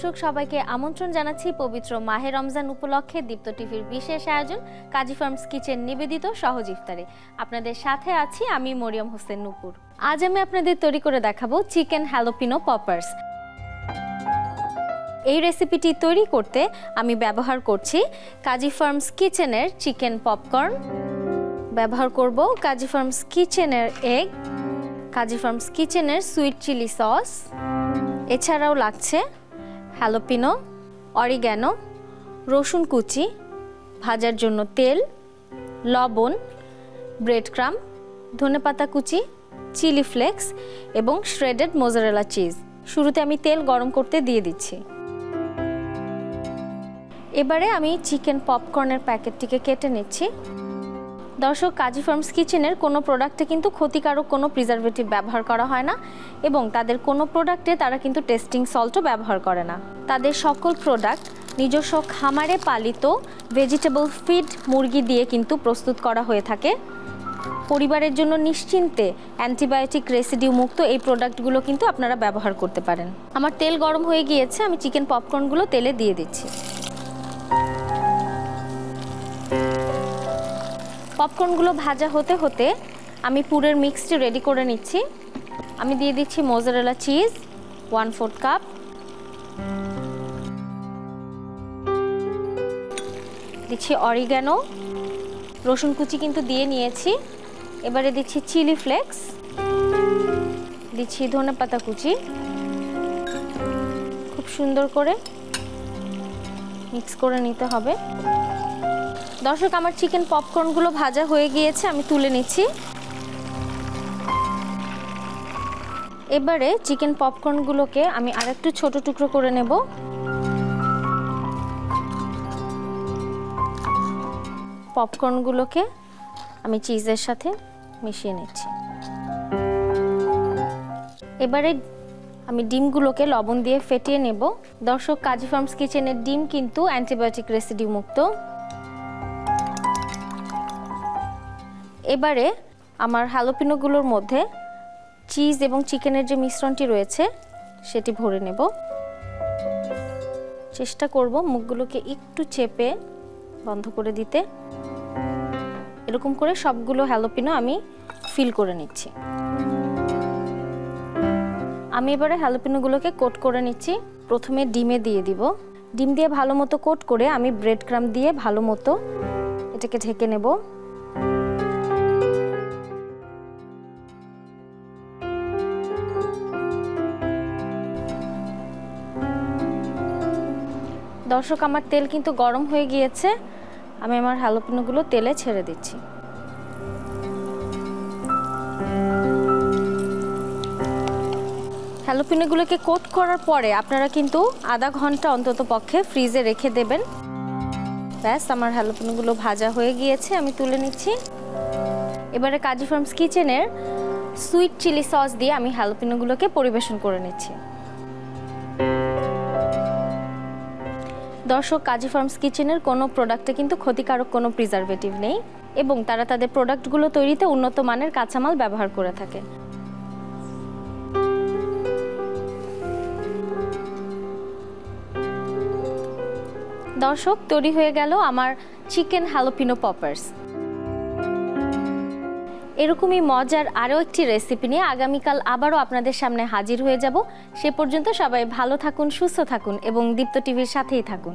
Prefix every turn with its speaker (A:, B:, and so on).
A: দর্শক সবাইকে আমন্ত্রণ জানাচ্ছি পবিত্র মাহে রমজান উপলক্ষে দীপ্ত টিভির বিশেষ আয়োজন কাজী ফার্মস কিচেন নিবেদিত সহজ ইফতারে। আপনাদের সাথে আছি আমি মরিয়ম হোসেন নুপুর। আজ আমি আপনাদের তৈরি করে দেখাবো চিকেন হ্যালোপিনো পপার্স। এই রেসিপিটি তৈরি করতে আমি ব্যবহার করছি কাজী ফার্মস কিচেনের চিকেন পপকর্ন, ব্যবহার করব কাজী ফার্মস কিচেনের এগ, কাজী ফার্মস কিচেনের সুইট চিলি সস, এছাড়াও লাগছে হ্যালোপিনো, অরিগ্যানো, রসুন কুচি, ভাজার জন্য তেল, লবণ, ব্রেড ক্রাম, ধনেপাতা কুচি, চিলি ফ্লেক্স এবং শ্রেডেড মোজারেলা চিজ। শুরুতে আমি তেল গরম করতে দিয়ে দিচ্ছি। এবারে আমি চিকেন পপকর্নের প্যাকেটটিকে কেটে নিচ্ছি। দর্শক, কাজী ফার্মস কিচেনের কোনো প্রোডাক্টে কিন্তু ক্ষতিকারক কোনো প্রিজারভেটিভ ব্যবহার করা হয় না এবং তাদের কোনো প্রোডাক্টে তারা কিন্তু টেস্টিং সল্টও ব্যবহার করে না। তাদের সকল প্রোডাক্ট নিজস্ব খামারে পালিত ভেজিটেবল ফিড মুরগি দিয়ে কিন্তু প্রস্তুত করা হয়ে থাকে। পরিবারের জন্য নিশ্চিন্তে অ্যান্টিবায়োটিক রেসিডিউ মুক্ত এই প্রোডাক্টগুলো কিন্তু আপনারা ব্যবহার করতে পারেন। আমার তেল গরম হয়ে গিয়েছে, আমি চিকেন পপকর্নগুলো তেলে দিয়ে দিচ্ছি। পপকর্নগুলো ভাজা হতে হতে আমি পুরের মিক্সটি রেডি করে নিচ্ছি। আমি দিয়ে দিচ্ছি মোজারেলা চিজ 1/4 কাপ, দিচ্ছি অরিগ্যানো, রসুন কুচি কিন্তু দিয়ে নিয়েছি। এবারে দিচ্ছি চিলি ফ্লেক্স, দিচ্ছি ধনেপাতা কুচি। খুব সুন্দর করে মিক্স করে নিতে হবে। দর্শক, আমার চিকেন পপকর্নগুলো ভাজা হয়ে গিয়েছে, আমি তুলে নিচ্ছি। এবারে চিকেন পপকর্নগুলোকে আমি আরেকটু ছোট টুকরো করে নেব। পপকর্নগুলোকে আমি চিজের সাথে মিশিয়ে নিচ্ছি। এবারে আমি ডিমগুলোকে লবণ দিয়ে ফেটিয়ে নেব। দর্শক, কাজী ফার্মস কিচেনের ডিম কিন্তু অ্যান্টিবায়োটিক রেসিডিউ মুক্ত। এবারে আমার হ্যালোপিনোগুলোর মধ্যে চিজ এবং চিকেনের যে মিশ্রণটি রয়েছে সেটি ভরে নেব। চেষ্টা করব মুখগুলোকে একটু চেপে বন্ধ করে দিতে। এরকম করে সবগুলো হ্যালোপিনো আমি ফিল করে নিচ্ছি। আমি এবারে হ্যালোপিনোগুলোকে কোট করে নিচ্ছি। প্রথমে ডিমে দিয়ে দিব। ডিম দিয়ে ভালো মতো কোট করে আমি ব্রেড ক্রাম দিয়ে ভালো মতো এটাকে ঢেকে নেব। দর্শক, আমার তেল কিন্তু গরম হয়ে গিয়েছে, আমি আমার হ্যালোপিনোগুলো তেলে ছেড়ে দিচ্ছি। হ্যালোপিনোগুলোকে কোট করার পরে আপনারা কিন্তু আধা ঘন্টা অন্তত পক্ষে ফ্রিজে রেখে দেবেন। ব্যাস, আমার হ্যালোপিনোগুলো ভাজা হয়ে গিয়েছে, আমি তুলে নিচ্ছি। এবারে কাজী ফার্মস কিচেনের সুইট চিলি সস দিয়ে আমি হ্যালোপিনোগুলোকে পরিবেশন করে নিচ্ছি। দর্শক, কাজী ফার্মস কিচেনের কোনো প্রোডাক্টে কিন্তু ক্ষতিকারক কোনো প্রিজারভেটিভ নেই এবং তারা তাদের প্রোডাক্টগুলো তৈরিতে উন্নত মানের কাঁচামাল ব্যবহার করে থাকে। দর্শক, তৈরি হয়ে গেল আমার চিকেন হ্যালোপিনো পপার্স। এরকমই মজার আরও একটি রেসিপি নিয়ে আগামীকাল আবারও আপনাদের সামনে হাজির হয়ে যাব। সে পর্যন্ত সবাই ভালো থাকুন, সুস্থ থাকুন এবং দীপ্ত টিভির সাথেই থাকুন।